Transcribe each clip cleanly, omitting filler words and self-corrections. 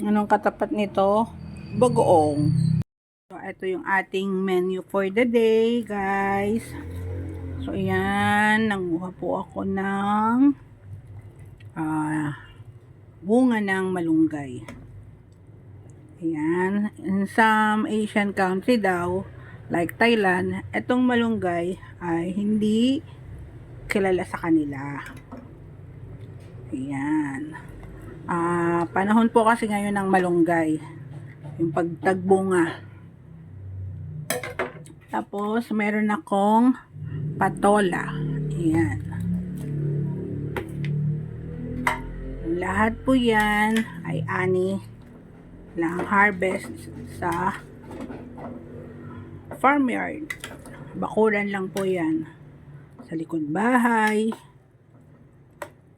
Anong katapat nito? Bagoong. So, ito yung ating menu for the day, guys. So, ayan. Nanguha po ako ng bunga ng malunggay. Ayan. In some Asian country daw, like Thailand, itong malunggay ay hindi kilala sa kanila. Ayan. Panahon po kasi ngayon ng malunggay. Yung pagtagbunga. Tapos, meron akong patola. Ayan. Lahat po yan ay ani lang harvest sa farmyard. Bakuran lang po yan. Sa likod bahay.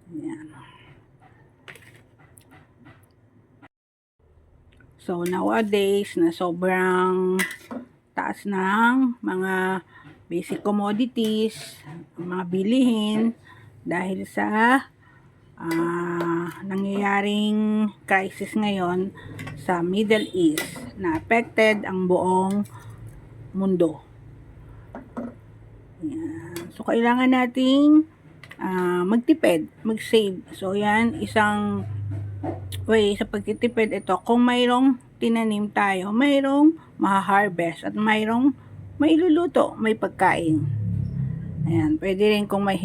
Ayan. So, nowadays, na sobrang taas ng mga basic commodities, mga bilihin, dahil sa nangyayaring crisis ngayon sa Middle East na affected ang buong mundo. Ayan. So, kailangan nating magtipid, mag-save. So, yan, isang way sa pagtitipid ito. Kung mayroong tinanim tayo, mayroong maha-harvest at mayroong mailuluto, may pagkain. Ayan, pwede rin kung may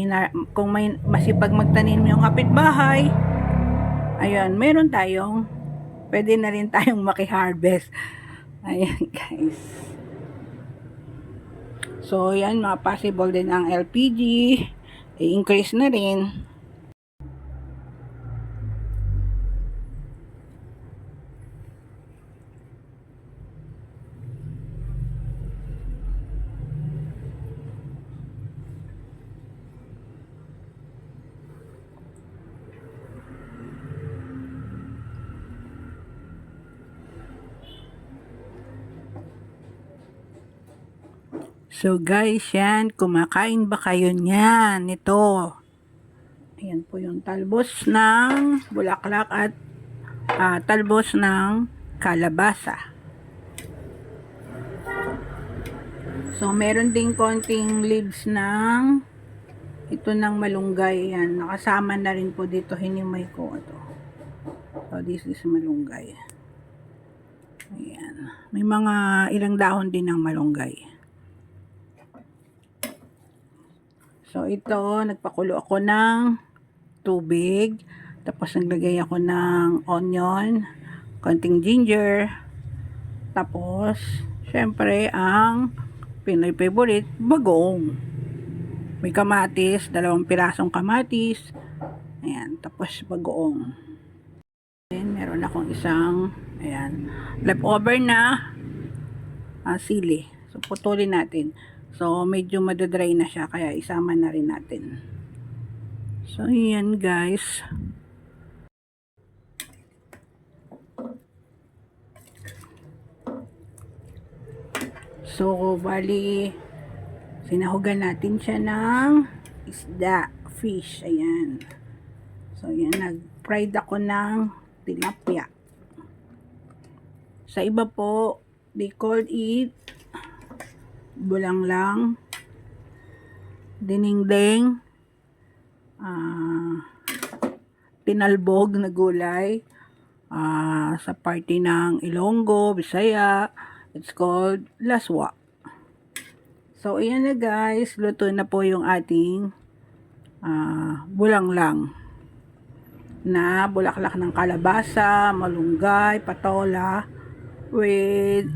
masipag magtanim yung kapitbahay. Ayun, meron tayong, pwede na rin tayong maki-harvest. Ayan, guys. So, yan, mga possible din ang LPG. I-increase na rin. So guys, yan, kumakain ba kayo niyan? Ito. Ayan po yung talbos ng bulaklak at talbos ng kalabasa. So meron ding konting leaves ng ito ng malunggay. Yan, nakasama na rin po dito, hinimay ko ito. So this is malunggay. Ayan. May mga ilang dahon din ng malunggay. So, ito, nagpakulo ako ng tubig. Tapos, naglagay ako ng onion, konting ginger. Tapos, syempre, ang Pinoy favorite, bagoong. May kamatis, 2 pirasong kamatis. Ayan, tapos bagoong. Then, meron akong isang, ayan, leftover na sili. So, putulin natin. So, medyo madadry na siya, kaya isama na rin natin. So, yan guys. So, bali, sinahugan natin siya ng isda, fish, ayan. So, yan, nag-fried ako ng tilapia. Sa iba po, they call it bulanglang, dinengdeng, tinalbog na gulay, sa party ng Ilonggo, Bisaya, it's called laswa. So, ayan na guys, luto na po yung ating bulanglang na bulaklak ng kalabasa, malunggay, patola, with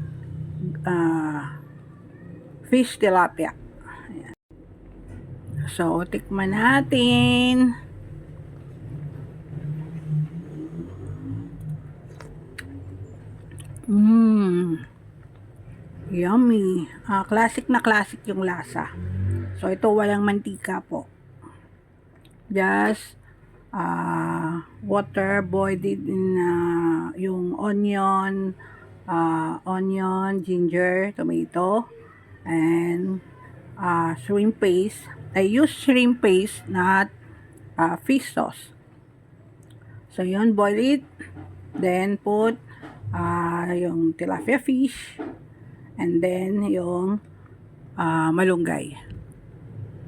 fish tilapia. Ayan. So, tikman natin. Yummy. Classic na classic yung lasa. So, ito walang mantika po. Just water boiled in yung onion, ginger, tomato, and shrimp paste. I use shrimp paste, not fish sauce. So, yun, boil it. then put yung tilapia fish, and then yung malunggay.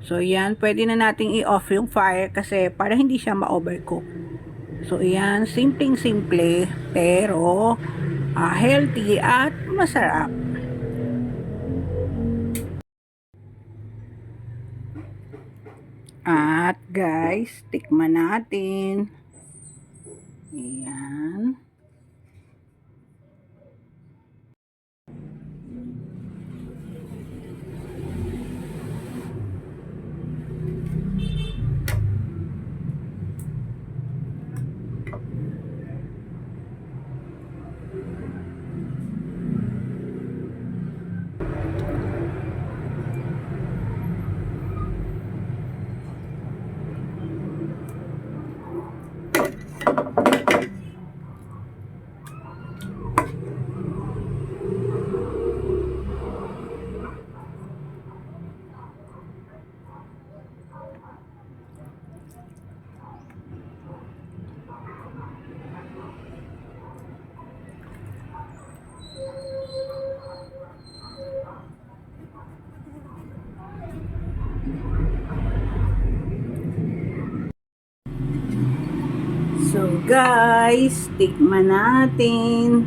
So, yan, pwede na nating i-off yung fire kasi para hindi siya ma-overcook. So, yan, simpleng-simple, pero healthy at masarap. At guys, tikman natin. Ayan. So guys, tikman natin.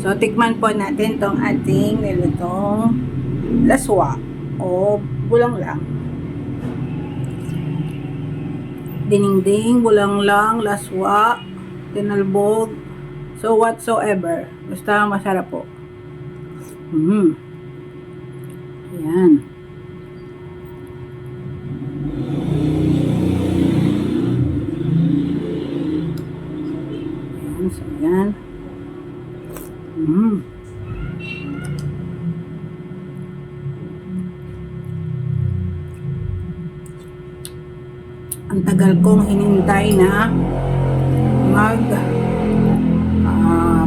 So tikman po natin tong ating nilutong laswa o bulang lang. Dinengdeng, bulang lang, laswa, tinalbog, so whatsoever. Basta masarap po. Ayan. So, yan. Ang tagal kong hinintay na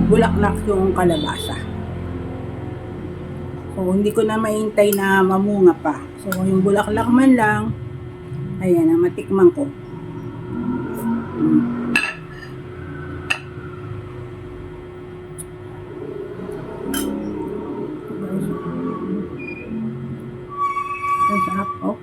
bulaklak yung kalabasa. So, hindi ko na mahintay na mamunga pa. So, yung bulaklak man lang, ayan na, matikman ko. Ang sarap, oh.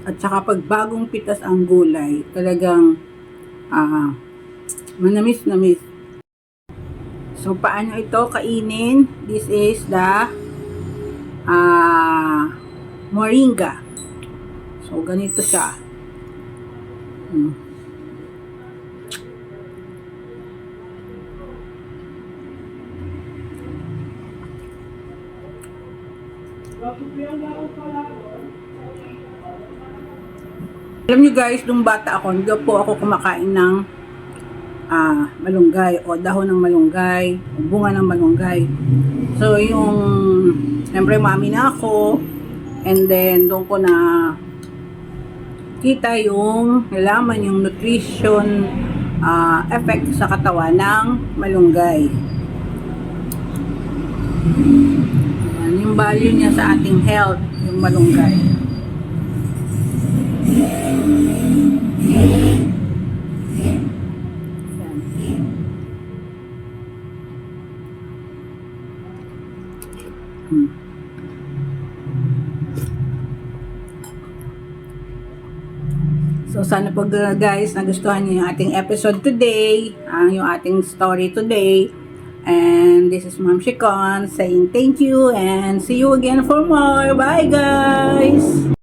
At saka pag bagong pitas ang gulay, talagang manamis-namis. So, paano ito kainin? This is the moringa. So, ganito siya. Alam nyo guys, nung bata ako, hindi po ako kumakain ng malunggay o dahon ng malunggay o bunga ng malunggay. So, yung siyempre mami na ako, and then doon ko na kita yung nalaman yung nutrition effect sa katawan ng malunggay. Yan, yung value niya sa ating health, yung malunggay. So, sana po guys, nagustuhan niyo yung ating episode today, yung ating story today. And this is Ma'am Shikon saying thank you and see you again for more. Bye guys!